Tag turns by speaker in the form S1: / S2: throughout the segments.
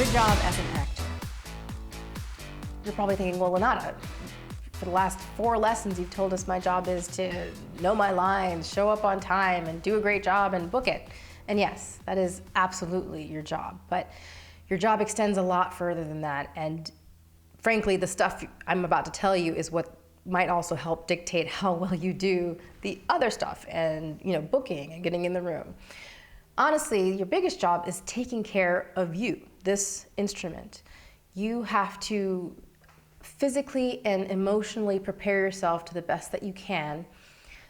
S1: Your job as an actor. You're probably thinking, well, Lenata, for the last 4 lessons you've told us my job is to know my lines, show up on time, and do a great job and book it. And yes, that is absolutely your job, but your job extends a lot further than that. And frankly, the stuff I'm about to tell you is what might also help dictate how well you do the other stuff and, booking and getting in the room. Honestly, your biggest job is taking care of you, this instrument. You have to physically and emotionally prepare yourself to the best that you can,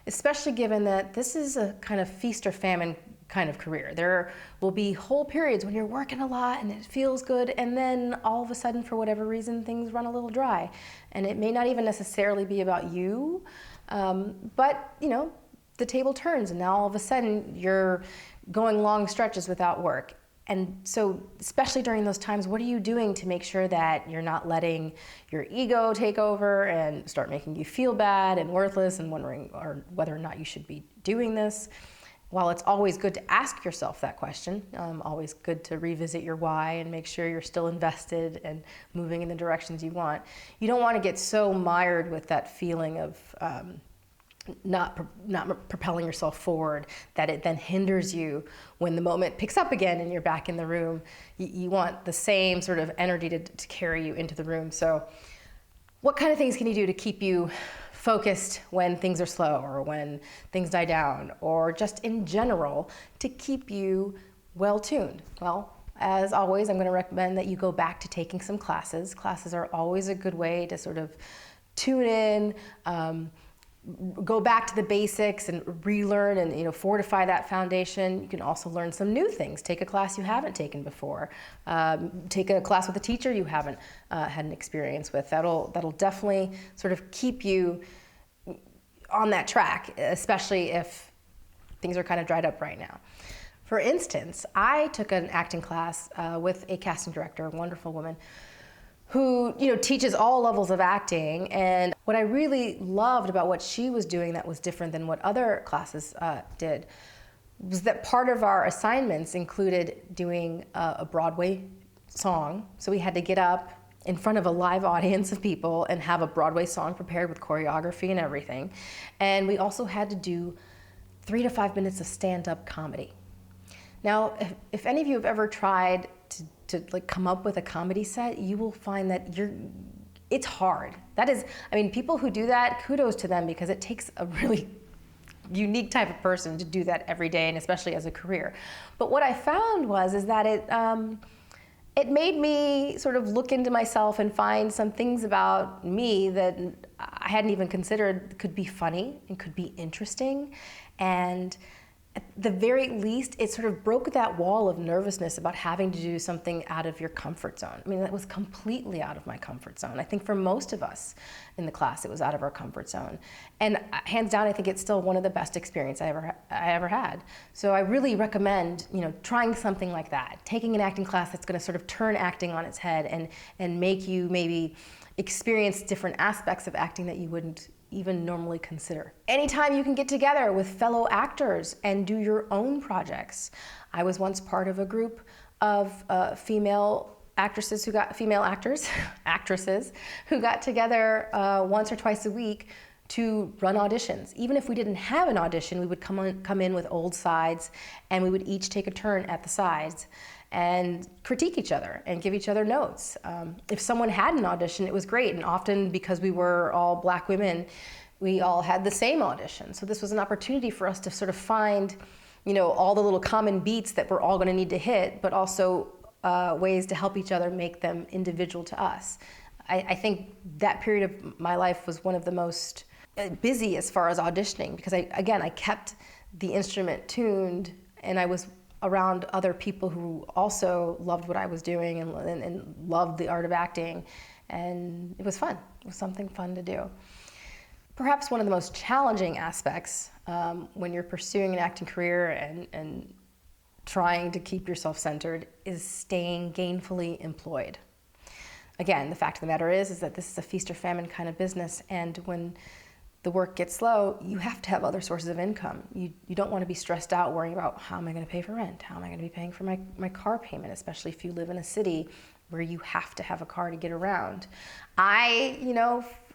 S1: especially given that this is a kind of feast or famine kind of career. There will be whole periods when you're working a lot and it feels good, and then all of a sudden, for whatever reason, things run a little dry. And it may not even necessarily be about you, but the table turns and now all of a sudden you're going long stretches without work. And so, especially during those times, what are you doing to make sure that you're not letting your ego take over and start making you feel bad and worthless and wondering whether or not you should be doing this? While it's always good to ask yourself that question, always good to revisit your why and make sure you're still invested and moving in the directions you want, you don't want to get so mired with that feeling of not propelling yourself forward that it then hinders you when the moment picks up again and you're back in the room. You want the same sort of energy to carry you into the room. So what kind of things can you do to keep you focused when things are slow or when things die down, or just in general to keep you well-tuned? Well, as always, I'm going to recommend that you go back to taking some classes. Classes are always a good way to sort of tune in, go back to the basics and relearn and fortify that foundation. You can also learn some new things. Take a class you haven't taken before. Take a class with a teacher you haven't had an experience with. That'll definitely sort of keep you on that track, especially if things are kind of dried up right now. For instance, I took an acting class with a casting director, a wonderful woman, who teaches all levels of acting. And what I really loved about what she was doing that was different than what other classes did was that part of our assignments included doing a Broadway song. So we had to get up in front of a live audience of people and have a Broadway song prepared with choreography and everything. And we also had to do 3 to 5 minutes of stand-up comedy. Now, if any of you have ever tried to come up with a comedy set, you will find that it's hard. That is, people who do that, kudos to them, because it takes a really unique type of person to do that every day, and especially as a career. But what I found is that it made me sort of look into myself and find some things about me that I hadn't even considered could be funny and could be interesting. And at the very least, it sort of broke that wall of nervousness about having to do something out of your comfort zone. That was completely out of my comfort zone. I think for most of us in the class, it was out of our comfort zone. And hands down, I think it's still one of the best experiences I ever had. So I really recommend, trying something like that, taking an acting class that's going to sort of turn acting on its head and make you maybe experience different aspects of acting that you wouldn't even normally consider. Anytime you can get together with fellow actors and do your own projects. I was once part of a group of female actresses who got together once or twice a week to run auditions. Even if we didn't have an audition, we would come in with old sides, and we would each take a turn at the sides and critique each other and give each other notes. If someone had an audition, it was great, and often because we were all Black women, we all had the same audition. So this was an opportunity for us to sort of find, all the little common beats that we're all going to need to hit, but also ways to help each other make them individual to us. I think that period of my life was one of the most busy as far as auditioning, because I kept the instrument tuned, and I was around other people who also loved what I was doing and loved the art of acting, and it was fun. It was something fun to do. Perhaps one of the most challenging aspects when you're pursuing an acting career and trying to keep yourself centered is staying gainfully employed. Again, the fact of the matter is that this is a feast or famine kind of business, and when the work gets slow, you have to have other sources of income. You don't want to be stressed out worrying about how am I going to pay for rent? How am I going to be paying for my car payment, especially if you live in a city where you have to have a car to get around.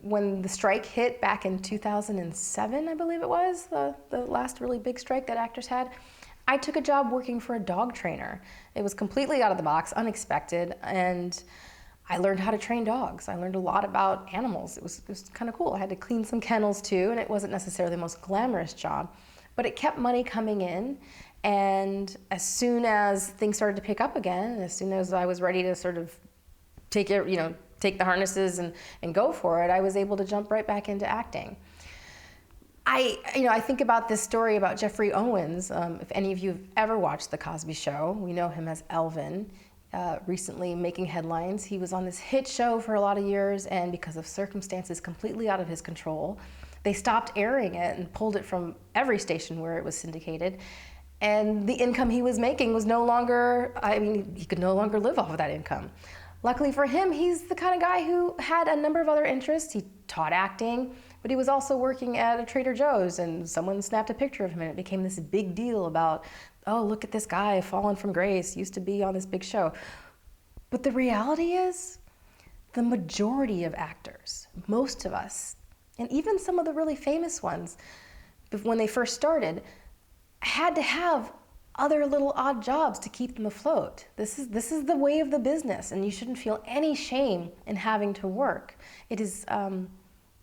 S1: When the strike hit back in 2007, I believe it was, the last really big strike that actors had, I took a job working for a dog trainer. It was completely out of the box, unexpected, and I learned how to train dogs. I learned a lot about animals. It was kind of cool. I had to clean some kennels too, and it wasn't necessarily the most glamorous job, but it kept money coming in. And as soon as things started to pick up again, and as soon as I was ready to sort of take the harnesses and go for it, I was able to jump right back into acting. I think about this story about Jeffrey Owens. If any of you have ever watched The Cosby Show, we know him as Elvin. Recently making headlines. He was on this hit show for a lot of years, and because of circumstances completely out of his control, they stopped airing it and pulled it from every station where it was syndicated. And the income he was making was he could no longer live off of that income. Luckily for him, he's the kind of guy who had a number of other interests. He taught acting, but he was also working at a Trader Joe's, and someone snapped a picture of him, and it became this big deal about, oh, look at this guy fallen from grace, used to be on this big show. But the reality is, the majority of actors, most of us, and even some of the really famous ones, when they first started, had to have other little odd jobs to keep them afloat. This is the way of the business, and you shouldn't feel any shame in having to work.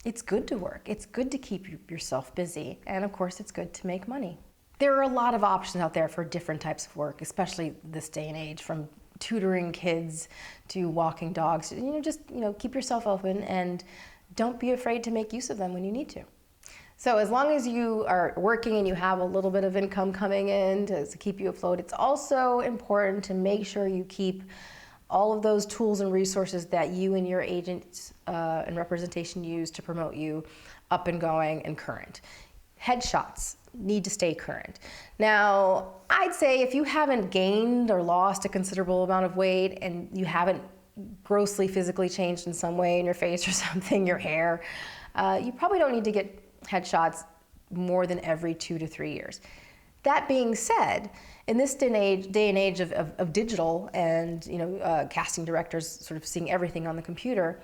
S1: It's good to work. It's good to keep yourself busy, and of course, it's good to make money. There are a lot of options out there for different types of work, especially this day and age, from tutoring kids to walking dogs. Keep yourself open and don't be afraid to make use of them when you need to. So as long as you are working and you have a little bit of income coming in to keep you afloat, it's also important to make sure you keep all of those tools and resources that you and your agents and representation use to promote you up and going and current. Headshots need to stay current. Now, I'd say if you haven't gained or lost a considerable amount of weight and you haven't grossly physically changed in some way in your face or something, your hair, you probably don't need to get headshots more than every 2 to 3 years. That being said, in this day and age of digital and casting directors sort of seeing everything on the computer,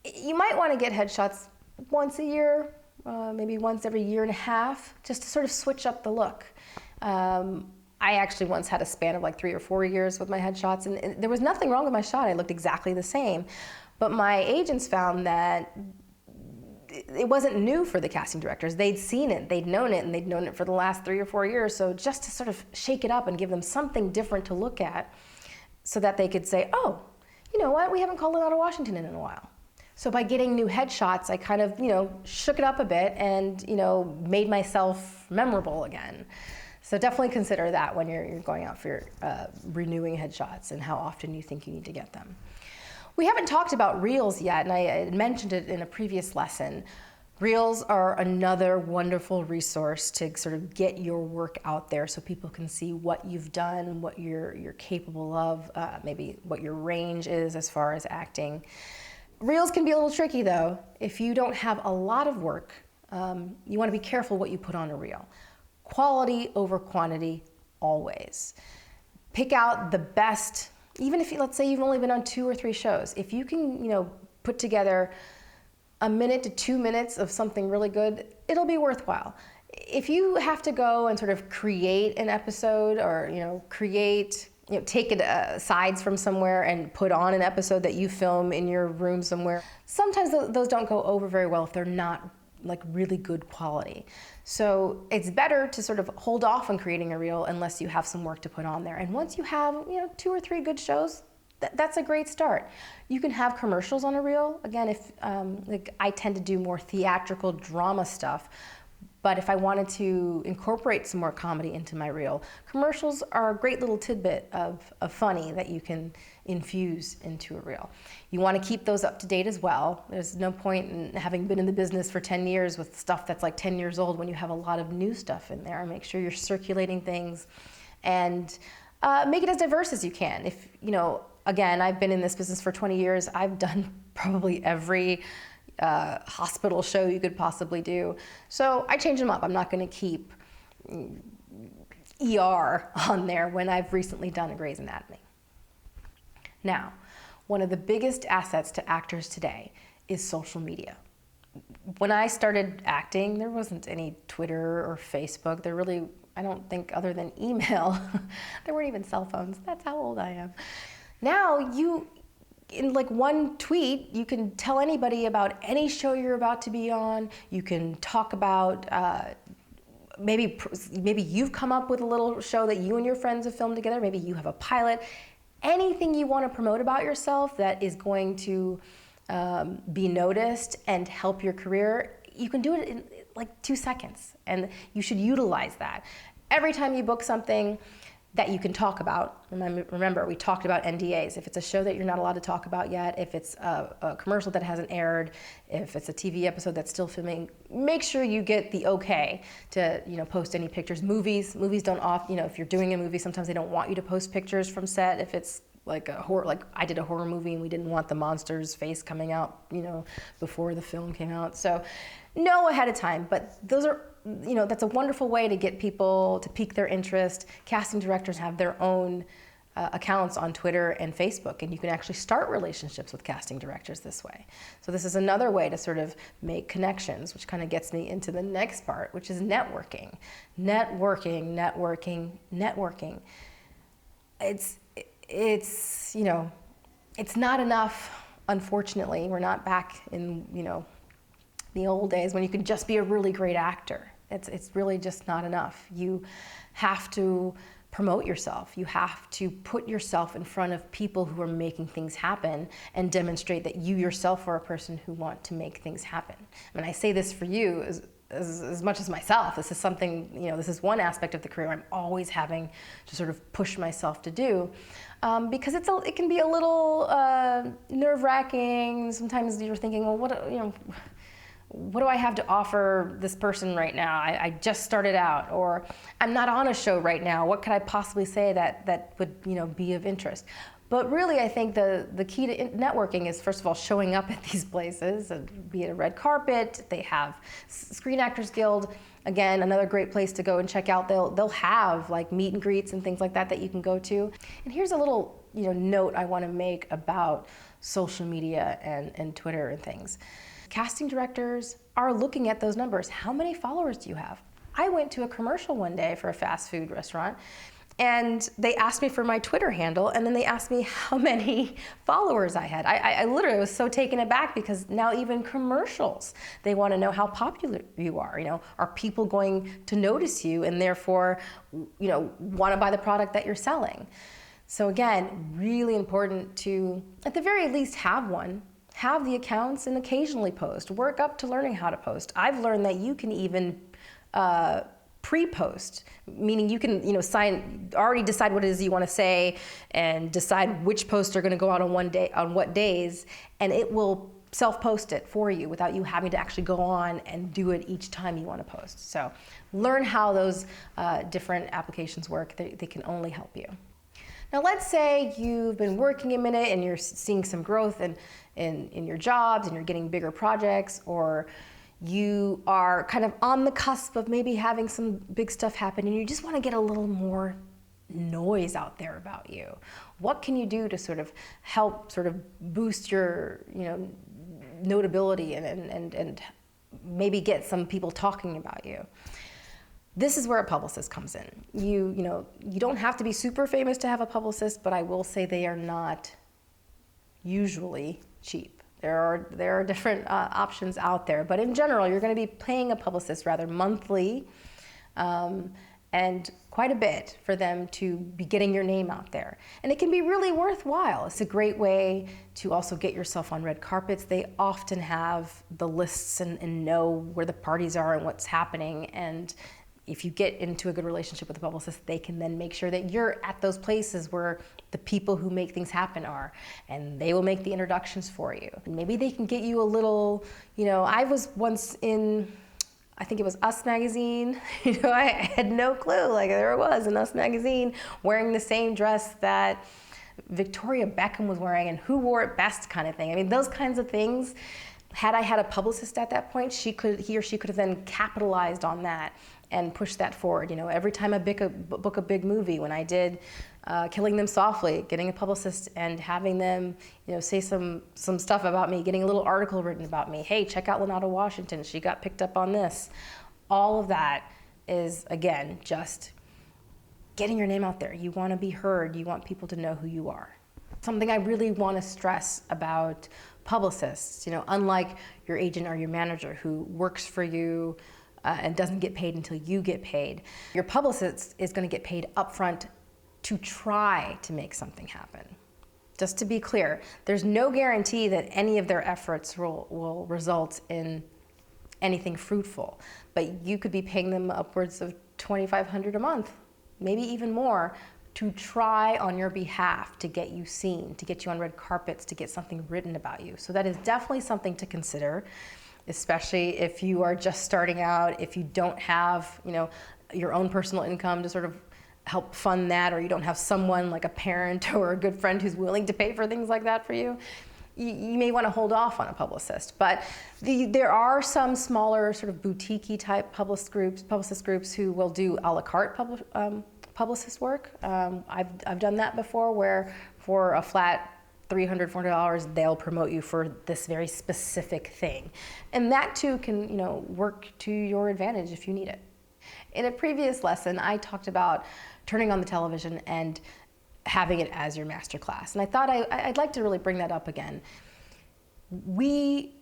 S1: you might want to get headshots once a year, maybe once every year and a half, just to sort of switch up the look. I actually once had a span of like 3 or 4 years with my headshots, and there was nothing wrong with my shot. I looked exactly the same. But my agents found that it wasn't new for the casting directors. They'd seen it, they'd known it, and they'd known it for the last 3 or 4 years. So just to sort of shake it up and give them something different to look at so that they could say, oh, you know what, we haven't called it out of Washington in a while. So by getting new headshots, I kind of, shook it up a bit and, made myself memorable again. So definitely consider that when you're going out for your renewing headshots and how often you think you need to get them. We haven't talked about Reels yet, and I mentioned it in a previous lesson. Reels are another wonderful resource to sort of get your work out there so people can see what you've done, what you're capable of, maybe what your range is as far as acting. Reels can be a little tricky though. If you don't have a lot of work, you want to be careful what you put on a reel. Quality over quantity, always. Pick out the best, even if let's say you've only been on 2 or 3 shows. If you can, put together 1 minute to 2 minutes of something really good, it'll be worthwhile. If you have to go and sort of create an episode or, take it sides from somewhere and put on an episode that you film in your room somewhere, sometimes those don't go over very well if they're not like really good quality. So it's better to sort of hold off on creating a reel unless you have some work to put on there. And once you have 2 or 3 good shows, that's a great start. You can have commercials on a reel. Again, if I tend to do more theatrical drama stuff, but if I wanted to incorporate some more comedy into my reel, commercials are a great little tidbit of funny that you can infuse into a reel. You want to keep those up to date as well. There's no point in having been in the business for 10 years with stuff that's like 10 years old when you have a lot of new stuff in there. Make sure you're circulating things and make it as diverse as you can. If, again, I've been in this business for 20 years. I've done probably every hospital show you could possibly do. So I change them up. I'm not going to keep ER on there when I've recently done a Grey's Anatomy. Now, one of the biggest assets to actors today is social media. When I started acting, there wasn't any Twitter or Facebook. There really, I don't think, other than email, there weren't even cell phones. That's how old I am. Now, in like one tweet, you can tell anybody about any show you're about to be on. You can talk about, maybe you've come up with a little show that you and your friends have filmed together. Maybe you have a pilot. Anything you want to promote about yourself that is going to be noticed and help your career, you can do it in like 2 seconds, and you should utilize that. Every time you book something that you can talk about, remember we talked about NDAs. If it's a show that you're not allowed to talk about yet, if it's a commercial that hasn't aired, if it's a TV episode that's still filming, make sure you get the okay to post any pictures. Movies don't if you're doing a movie, sometimes they don't want you to post pictures from set if it's like a horror, like I did a horror movie and we didn't want the monster's face coming out, before the film came out. So know ahead of time, but those are, that's a wonderful way to get people to pique their interest. Casting directors have their own accounts on Twitter and Facebook, and you can actually start relationships with casting directors this way. So this is another way to sort of make connections, which kind of gets me into the next part, which is networking. Networking. It's not enough, unfortunately. We're not back in, the old days when you could just be a really great actor. It's really just not enough. You have to promote yourself. You have to put yourself in front of people who are making things happen and demonstrate that you yourself are a person who want to make things happen. I mean, I say this for you as much as myself. This is something, this is one aspect of the career I'm always having to sort of push myself to do, because it can be a little nerve-wracking. Sometimes you're thinking, well, what do I have to offer this person right now? I just started out, or I'm not on a show right now. What could I possibly say that would be of interest? But really, I think the key to networking is, first of all, showing up at these places, be it a red carpet. They have Screen Actors Guild. Again, another great place to go and check out. They'll have like meet and greets and things like that you can go to. And here's a little note I want to make about social media and Twitter and things. Casting directors are looking at those numbers. How many followers do you have? I went to a commercial one day for a fast food restaurant, and they asked me for my Twitter handle, and then they asked me how many followers I had. I literally was so taken aback, because now even commercials, they want to know how popular you are. Are people going to notice you and therefore, want to buy the product that you're selling? So again, really important to, at the very least, have one. Have the accounts and occasionally post. Work up to learning how to post. I've learned that you can even pre-post, meaning you can already decide what it is you want to say and decide which posts are going to go out on what days, and it will self-post it for you without you having to actually go on and do it each time you want to post. So learn how those different applications work. They can only help you. Now let's say you've been working a minute and you're seeing some growth in your jobs and you're getting bigger projects, or you are kind of on the cusp of maybe having some big stuff happen and you just want to get a little more noise out there about you. What can you do to sort of help sort of boost your notability and maybe get some people talking about you? This is where a publicist comes in. You don't have to be super famous to have a publicist, but I will say they are not usually cheap. There are different options out there, but in general, you're going to be paying a publicist rather monthly, and quite a bit for them to be getting your name out there. And it can be really worthwhile. It's a great way to also get yourself on red carpets. They often have the lists and know where the parties are and what's happening. And if you get into a good relationship with a publicist, they can then make sure that you're at those places where the people who make things happen are, and they will make the introductions for you. And maybe they can get you a little, I was once in, I think it was Us Magazine. I had no clue, there it was in Us Magazine, wearing the same dress that Victoria Beckham was wearing and who wore it best kind of thing. I mean, those kinds of things, Had I had a publicist at that point, he or she could have then capitalized on that and pushed that forward. Every time I book a big movie, when I did Killing Them Softly, getting a publicist and having them, say some stuff about me, getting a little article written about me. Hey, check out Lenata Washington. She got picked up on this. All of that is, again, just getting your name out there. You want to be heard. You want people to know who you are. Something I really want to stress about publicists, unlike your agent or your manager who works for you and doesn't get paid until you get paid, your publicist is going to get paid upfront to try to make something happen. Just to be clear, there's no guarantee that any of their efforts will result in anything fruitful, but you could be paying them upwards of $2,500 a month, maybe even more, to try on your behalf to get you seen, to get you on red carpets, to get something written about you. So that is definitely something to consider, especially if you are just starting out, if you don't have, your own personal income to sort of help fund that, or you don't have someone like a parent or a good friend who's willing to pay for things like that for you. You may want to hold off on a publicist. But there are some smaller sort of boutique-y type publicist groups who will do a la carte publicist work. I've done that before, where for a flat $300, $400, they'll promote you for this very specific thing. And that too can, work to your advantage if you need it. In a previous lesson, I talked about turning on the television and having it as your master class. And I thought I'd like to really bring that up again. We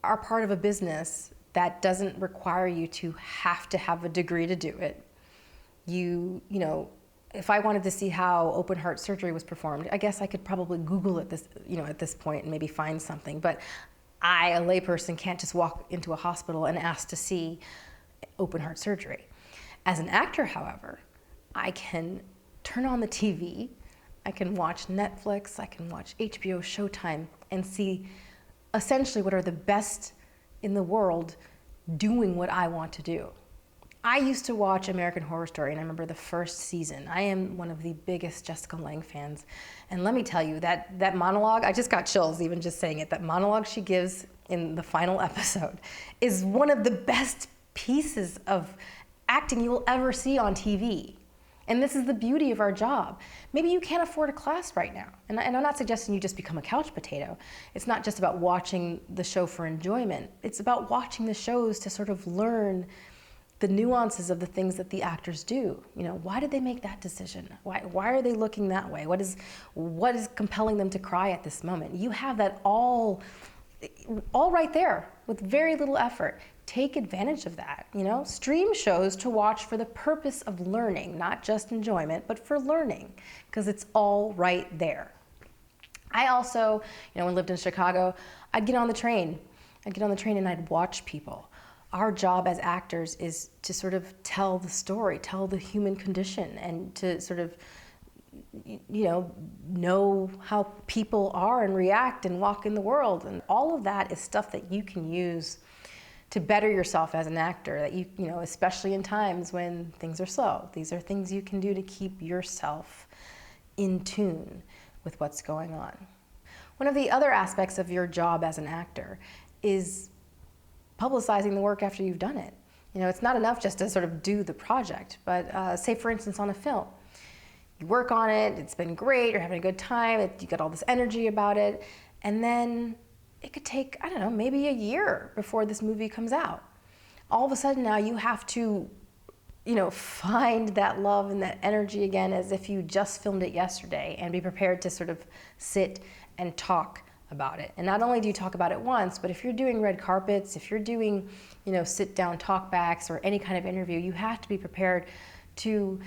S1: are part of a business that doesn't require you to have a degree to do it. If I wanted to see how open heart surgery was performed, I guess I could probably Google it at this point and maybe find something. But I, a layperson, can't just walk into a hospital and ask to see open heart surgery. As an actor, however, I can turn on the TV, I can watch Netflix, I can watch HBO, Showtime, and see essentially what are the best in the world doing what I want to do. I used to watch American Horror Story, and I remember the first season. I am one of the biggest Jessica Lange fans. And let me tell you, that monologue, I just got chills even just saying it, that monologue she gives in the final episode is one of the best pieces of acting you will ever see on TV. And this is the beauty of our job. Maybe you can't afford a class right now. And I'm not suggesting you just become a couch potato. It's not just about watching the show for enjoyment. It's about watching the shows to sort of learn the nuances of the things that the actors do. Why did they make that decision? Why are they looking that way? What is compelling them to cry at this moment? You have that all right there with very little effort. Take advantage of that, Stream shows to watch for the purpose of learning, not just enjoyment, but for learning, because it's all right there. I also, when I lived in Chicago, I'd get on the train. And I'd watch people. Our job as actors is to sort of tell the story, tell the human condition, and to sort of, know how people are and react and walk in the world. And all of that is stuff that you can use to better yourself as an actor, that especially in times when things are slow. These are things you can do to keep yourself in tune with what's going on. One of the other aspects of your job as an actor is publicizing the work after you've done it. It's not enough just to sort of do the project, but say for instance on a film, you work on it, it's been great, you're having a good time, you got all this energy about it, and then it could take, maybe a year before this movie comes out. All of a sudden now you have to, find that love and that energy again as if you just filmed it yesterday, and be prepared to sort of sit and talk about it. And not only do you talk about it once, but if you're doing red carpets, if you're doing, sit down talkbacks or any kind of interview, you have to be prepared to,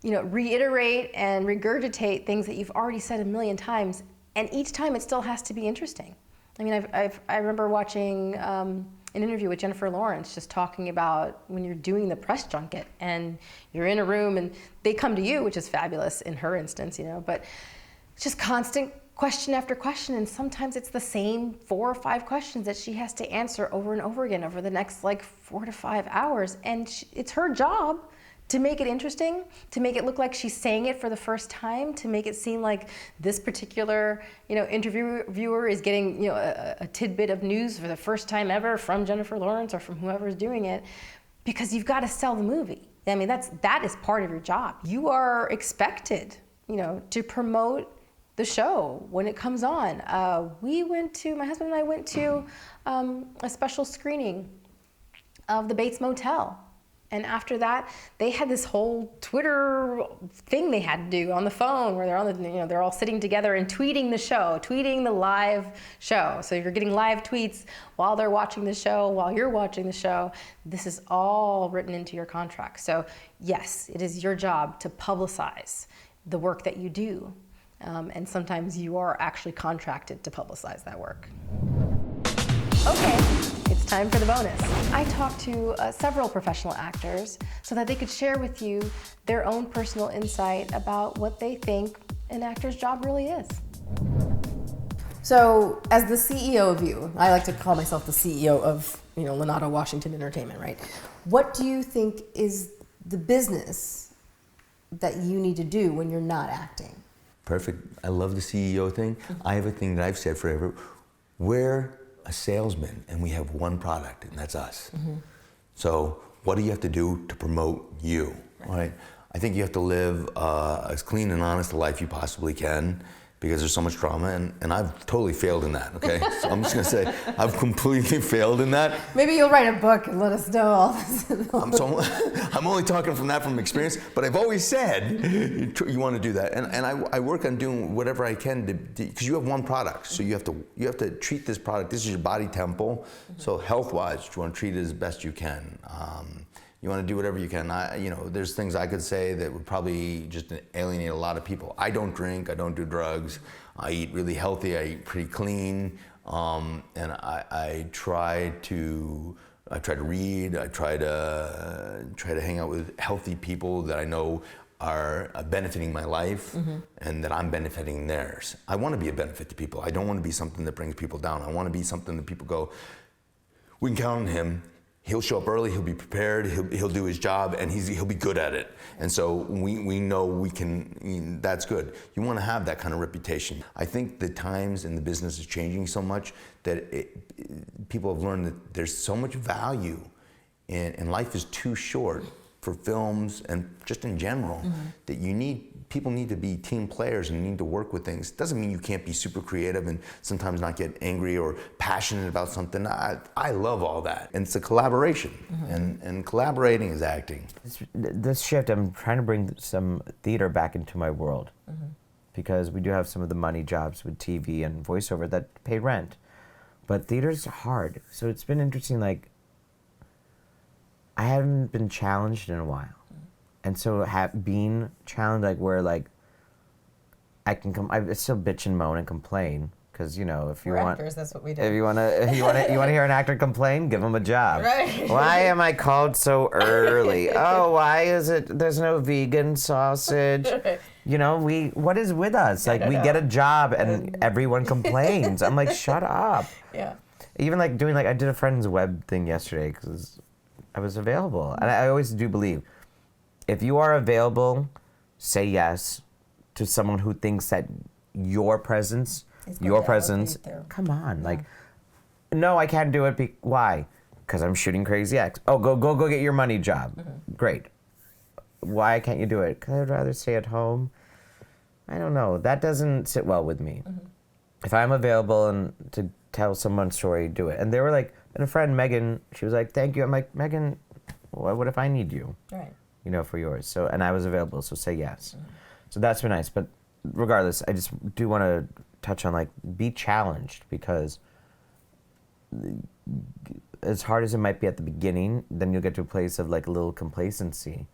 S1: reiterate and regurgitate things that you've already said a million times. And each time it still has to be interesting. I remember watching an interview with Jennifer Lawrence, just talking about when you're doing the press junket and you're in a room and they come to you, which is fabulous in her instance, but it's just constant question after question, and sometimes it's the same 4 or 5 questions that she has to answer over and over again over the next 4 to 5 hours, and it's her job to make it interesting, to make it look like she's saying it for the first time, to make it seem like this particular, interviewer is getting, a tidbit of news for the first time ever from Jennifer Lawrence or from whoever is doing it, because you've got to sell the movie. I mean, that is part of your job. You are expected, to promote the show when it comes on. My husband and I went to a special screening of The Bates Motel. And after that, they had this whole Twitter thing they had to do on the phone where they're on the, they're all sitting together and tweeting the show, tweeting the live show. So you're getting live tweets while they're watching the show, while you're watching the show. This is all written into your contract. So yes, it is your job to publicize the work that you do. And sometimes you are actually contracted to publicize that work. Okay, it's time for the bonus. I talked to several professional actors so that they could share with you their own personal insight about what they think an actor's job really is. So, as the CEO of you, I like to call myself the CEO of, Lenato Washington Entertainment, right? What do you think is the business that you need to do when you're not acting?
S2: Perfect. I love the CEO thing. I have a thing that I've said forever. We're a salesman and we have one product, and that's us. So what do you have to do to promote you, right? I think you have to live as clean and honest a life you possibly can, because there's so much trauma, and I've totally failed in that, okay? So I'm just gonna say, I've completely failed in that.
S1: Maybe you'll write a book and let us know all this.
S2: I'm only talking from experience, but I've always said you want to do that, and I work on doing whatever I can to, because you have one product, so you have to treat this product. This is your body temple, so health-wise, you want to treat it as best you can. You want to do whatever you can. There's things I could say that would probably just alienate a lot of people. I don't drink, I don't do drugs, I eat really healthy, I eat pretty clean, and I try to read, I try to hang out with healthy people that I know are benefiting my life, and that I'm benefiting theirs. I want to be a benefit to people. I don't want to be something that brings people down. I want to be something that people go, we can count on him. He'll show up early, he'll be prepared, he'll do his job, and he'll be good at it. And so we know we can, that's good. You want to have that kind of reputation. I think the times and the business is changing so much that people have learned that there's so much value, and life is too short for films and just in general, that people need to be team players and need to work with things. Doesn't mean you can't be super creative and sometimes not get angry or passionate about something. I love all that. And it's a collaboration, and collaborating is acting.
S3: This shift, I'm trying to bring some theater back into my world, because we do have some of the money jobs with TV and voiceover that pay rent, but theater's hard. So it's been interesting, I haven't been challenged in a while. And so being challenged, where I can I still bitch and moan and complain, because if you
S1: We're
S3: want
S1: actors, that's what we do.
S3: If you want to hear an actor complain, give them a job.
S1: Right.
S3: Why am I called so early? Oh, why is it there's no vegan sausage? What is with us? We get a job and everyone complains. I'm like, shut up.
S1: Yeah.
S3: Even doing I did a friend's web thing yesterday because I was available, and I always do believe, if you are available, say yes to someone who thinks that your presence, come on,
S1: Yeah.
S3: No, I can't do it. Why? Because I'm shooting Crazy X. Oh, go get your money job. Great. Why can't you do it? Because I'd rather stay at home. I don't know. That doesn't sit well with me. If I'm available and to tell someone's story, do it. And they were and a friend, Megan, she was like, thank you. I'm like, Megan, what if I need you?
S1: Right.
S3: For yours. So, and I was available, so say yes. So that's been nice. But regardless, I just do want to touch on be challenged, because as hard as it might be at the beginning, then you'll get to a place of a little complacency.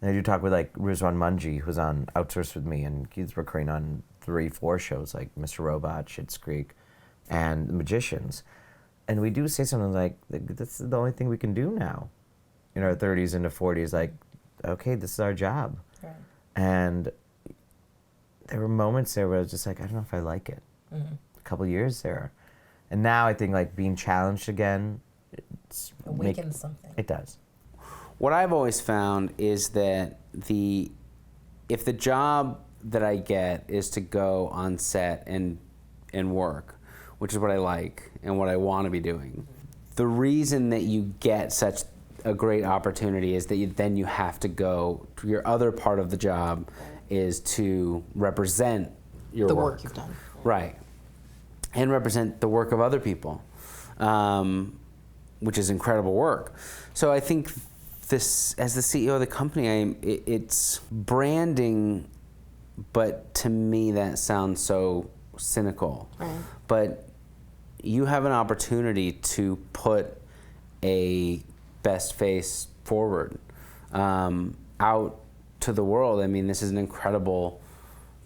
S3: And I do talk with Rizwan Munji, who's on Outsource with me, and he's recurring on 3-4 shows like Mr. Robot, Schitt's Creek, and The Magicians. And we do say something this is the only thing we can do now. In our 30s into 40s, okay, this is our job.
S1: Right.
S3: And there were moments there where I was just I don't know if I like it. A couple years there. And now I think being challenged again,
S1: Awakens something.
S3: It does.
S4: what I've always found is that if the job that I get is to go on set and work, which is what I like and what I want to be doing, the reason that you get such a great opportunity is that then you have to go to your other part of the job is to represent your
S1: The work you've done.
S4: Right. And represent the work of other people, which is incredible work. So I think this, as the CEO of the company, it's branding, but to me that sounds so cynical.
S1: Right.
S4: But you have an opportunity to put a best face forward out to the world. I mean, this is an incredible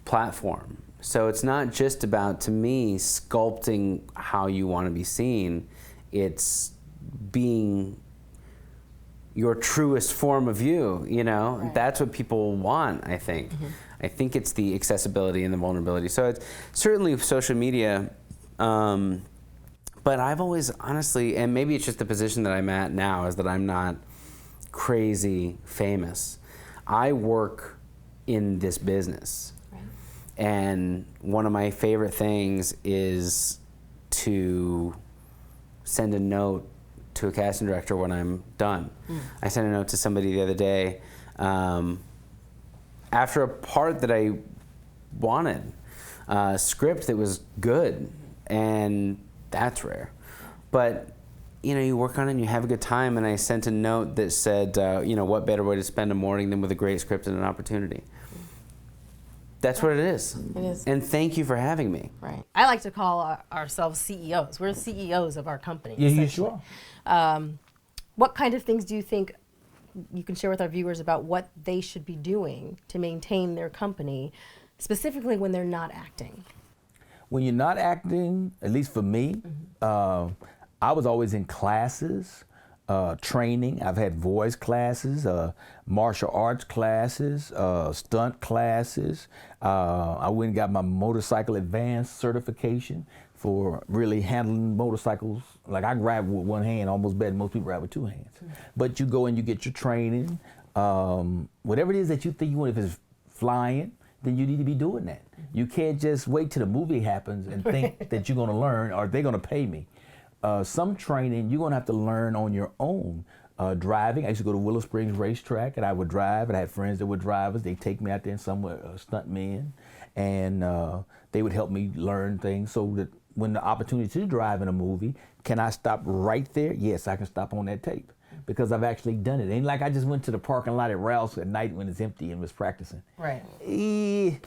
S4: platform. So it's not just about, to me, sculpting how you want to be seen. It's being your truest form of you, you know?
S1: Right.
S4: That's what people want, I think.
S1: Mm-hmm.
S4: I think it's the accessibility and the vulnerability. So it's certainly social media, but I've always, honestly, and maybe it's just the position that I'm at now, is that I'm not crazy famous. I work in this business.
S1: Right.
S4: And one of my favorite things is to send a note to a casting director when I'm done. I sent a note to somebody the other day after a part that I wanted, a script that was good, and that's rare. But you know, you work on it and you have a good time, and I sent a note that said, you know, what better way to spend a morning than with a great script and an opportunity. That's what it is.
S1: It is.
S4: And thank you for having me.
S1: Right. I like to call ourselves CEOs. We're CEOs of our company.
S3: Yeah, you
S1: essentially.
S3: sure.
S1: What kind of things do you think you can share with our viewers about what they should be doing to maintain their company, specifically when they're not acting?
S5: When you're not acting, at least for me, I was always in classes, training. I've had voice classes, martial arts classes, stunt classes. I went and got my motorcycle advanced certification for really handling motorcycles. Like, I ride with one hand almost better than most people ride with two hands. But you go and you get your training. Whatever it is that you think you want, if it's flying, then you need to be doing that. You can't just wait till the movie happens and think that you're gonna learn or they're gonna pay me. Some training you're gonna have to learn on your own. Driving, I used to go to Willow Springs Racetrack and I would drive, and I had friends that were drivers. They'd take me out there, and some were stunt men, and they would help me learn things so that when the opportunity to drive in a movie, can I stop right there? Yes, I can stop on that tape because I've actually done it. Ain't like I just went to the parking lot at Ralph's at night when it's empty and was practicing.
S1: Right.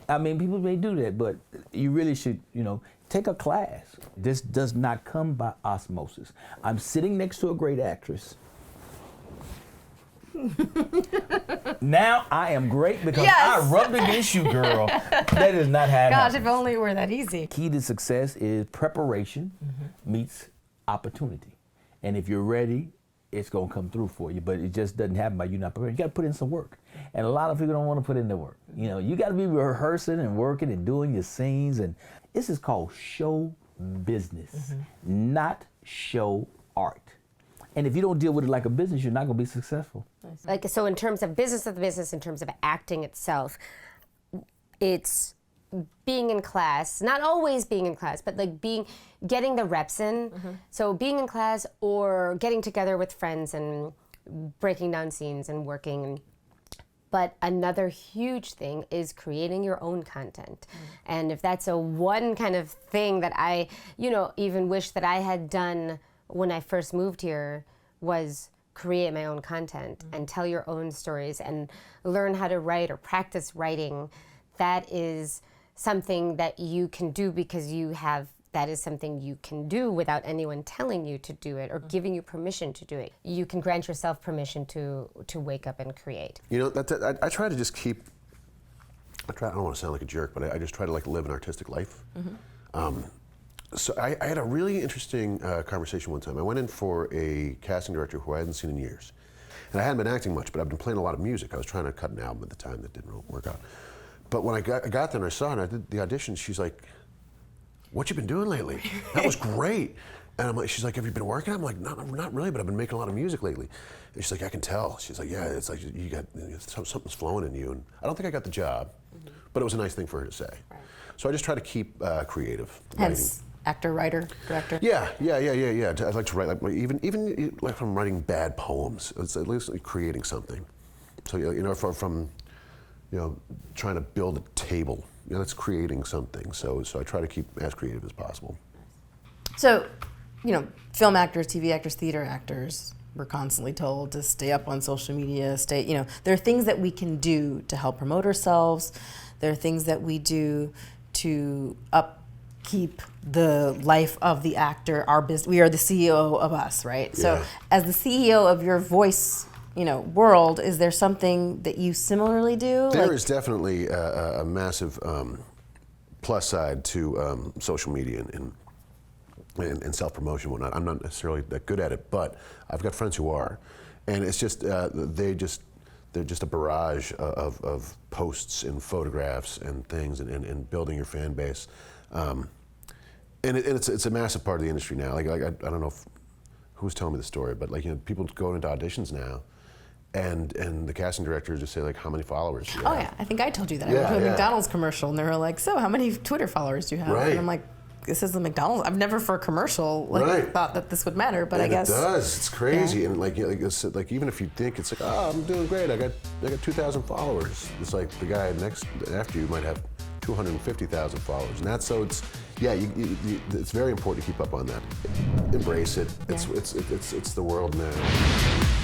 S5: I mean, people may do that, but you really should, you know, take a class. This does not come by osmosis. I'm sitting next to a great actress. Now I am great because
S1: Yes.
S5: I rubbed against you, girl. That is not how it
S1: Gosh,
S5: happens.
S1: if only it were that easy.
S5: Key to success is preparation meets opportunity. And if you're ready, it's going to come through for you. But it just doesn't happen by you not prepared. You got to put in some work. And a lot of people don't want to put in the work. You know, you got to be rehearsing and working and doing your scenes. And this is called show business, not show art. And if you don't deal with it like a business, you're not going to be successful.
S6: Like, so in terms of business of the business, in terms of acting itself, it's being in class, not always being in class, but like getting the reps in. So being in class or getting together with friends and breaking down scenes and working. But another huge thing is creating your own content. And if that's a one kind of thing that I, you know, even wish that I had done when I first moved here, was create my own content and tell your own stories and learn how to write or practice writing. That is something that you can do because that is something you can do without anyone telling you to do it or giving you permission to do it. You can grant yourself permission to wake up and create.
S7: You know, I try to just I don't want to sound like a jerk, but I just try to like live an artistic life. So I had a really interesting conversation one time. I went in for a casting director who I hadn't seen in years. And I hadn't been acting much, but I've been playing a lot of music. I was trying to cut an album at the time that didn't work out. But when I got there and I saw her and I did the audition, she's like, "What you been doing lately? That was great." And I'm like, she's like, have you been working? I'm like, not really, but I've been making a lot of music lately. And she's like, I can tell. She's like, yeah, it's like something's flowing in you. And I don't think I got the job, but it was a nice thing for her to say. Right. So I just try to keep creative.
S1: Hence, actor, writer, director.
S7: Yeah. I like to write, like even like from writing bad poems. It's at least like creating something. So from trying to build a table, that's creating something. So I try to keep as creative as possible.
S1: So, film actors, TV actors, theater actors, we're constantly told to stay up on social media, there are things that we can do to help promote ourselves. There are things that we do to upkeep the life of the actor, our business. We are the CEO of us, right?
S7: Yeah.
S1: So as the CEO of your voice, world, is there something that you similarly do?
S7: There is definitely a massive plus side to social media and self-promotion and whatnot. I'm not necessarily that good at it, but I've got friends who are. And it's just, they're just a barrage of posts and photographs and things and building your fan base. And it's a massive part of the industry now. Like I don't know who was telling me the story, but people go into auditions now, and the casting directors just say like, how many followers do you have?
S1: Oh yeah, I think I told you that.
S7: Yeah,
S1: I went to a
S7: yeah.
S1: McDonald's commercial and they were like, so how many Twitter followers do you have?
S7: Right.
S1: And I'm like, this is the McDonald's. I've never for a commercial
S7: Right.
S1: thought that this would matter, but
S7: And
S1: I guess
S7: it does. It's crazy,
S1: Yeah.
S7: and like even if you think it's like, oh, I'm doing great, I got 2,000 followers. It's like the guy next after you might have 250,000 followers, and that's so it's it's very important to keep up on that. Embrace it. It's the world now.